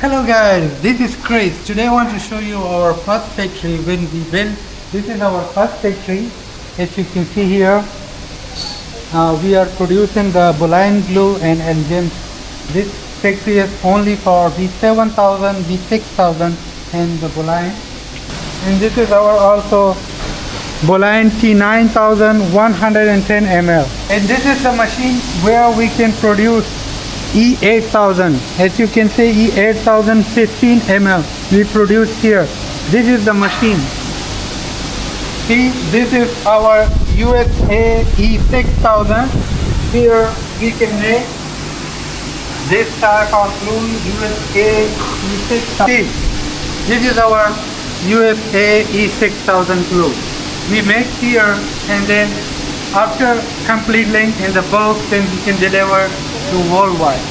Hello guys, this is Chris. Today I want to show you our first factory when we built. This is our first factory. As you can see here, we are producing the Bulaien glue and gems. This factory is only for B-7000, B-6000 and the Bulaien. And this is our also Bulaien T-9000 110 ml. And this is the machine where we can produce E-8000. As you can see, E-8000 15 ml we produce here. This is the machine. See, this is our USA E-6000. Here we can make this type of glue, USA E-6000. See, this is our USA E-6000 glue. We make here, and then after completing in the bulk, then we can deliver to worldwide.